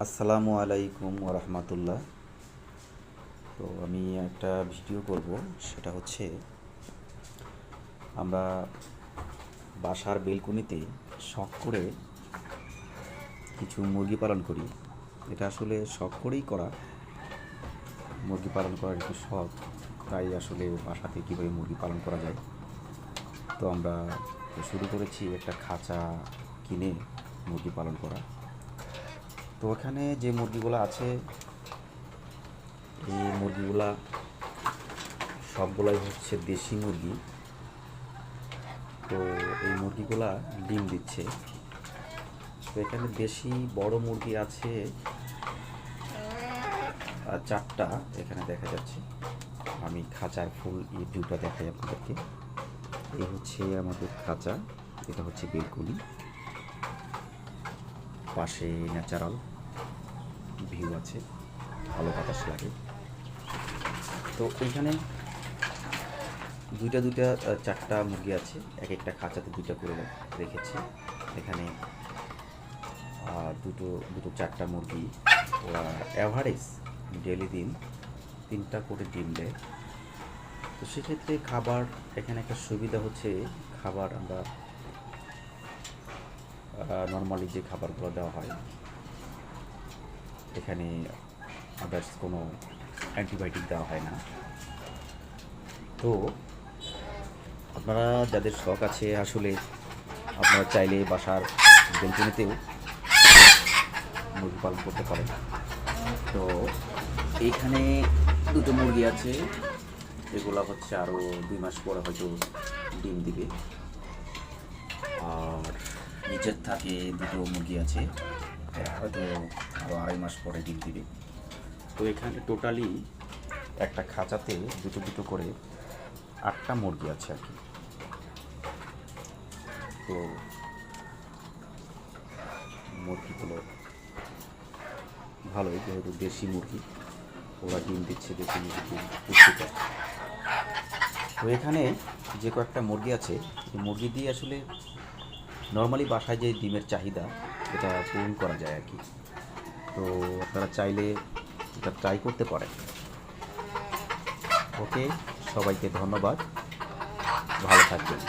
আসসালামু আলাইকুম ওরহমতুল্লাহ। তো আমি একটা ভিডিও করব, সেটা হচ্ছে আমরা বাসার বেলকনিতে শখ করে কিছু মুরগি পালন করি। এটা আসলে শখ করেই করা, মুরগি পালন করার একটু শখ। তাই আসলে বাসাতে কীভাবে মুরগি পালন করা যায়, তো আমরা শুরু করেছি একটা খাঁচা কিনে মুরগি পালন করা। তো এখানে যে মুরগিগুলো আছে, এই মুরগিগুলা সবগুলাই হচ্ছে দেশি মুরগি। তো এই মুরগিগুলা ডিম দিচ্ছে। তো এখানে দেশি বড় মুরগি আছে চারটা, এখানে দেখা যাচ্ছে। আমি খাঁচার ফুল ভিউটা দেখাই আপনাদেরকে। এই হচ্ছে আমাদের খাঁচা, এটা হচ্ছে বেলকনি, পাশে ন্যাচারাল ভিউ আছে, ভালো বাতাস লাগে। তো এইখানে দুইটা চারটা মুরগি আছে, এক একটা খাঁচাতে দুইটা করে রেখেছি। এখানে দুটো দুটো চারটা মুরগি, ওরা অ্যাভারেজ ডেলি দিন 3টা করে ডিম দেয়। তো সেক্ষেত্রে খাবার এখানে একটা সুবিধা হচ্ছে, খাবার আমরা নর্মালি যে খাবারগুলো দেওয়া হয়, এখানে আদার্স কোনো অ্যান্টিবায়োটিক দেওয়া হয় না। তো আপনারা যাদের শখ আছে, আসলে আপনারা চাইলে বাসার বেলকনিতেও মুরগি পালন করতে পারেন। তো এইখানে দুটো মুরগি আছে, এগুলো হচ্ছে আরও 2 মাস পরে হয়তো ডিম দিবে। আর নিচের থাকে দুটো মুরগি আছে, হয়তো আরও 2.5 মাস পরে ডিম দিবে। তো এখানে টোটালি একটা খাঁচাতে দুটো করে 8টা মুরগি আছে আর কি। তো মুরগিগুলো ভালোই, যেহেতু দেশি মুরগি, ওরা ডিম দিচ্ছে, দেশি মুরগি ডিম পুষ্টিকর। তো এখানে যে কয়েকটা মুরগি আছে, এই মুরগি দিয়ে আসলে নর্মালি বাসায় যে ডিমের চাহিদা, এটা পূরণ করা যায় আর কি। তো আপনারা চাইলে এটা ট্রাই করতে পারেন। ওকে, সবাইকে ধন্যবাদ, ভালো থাকবেন।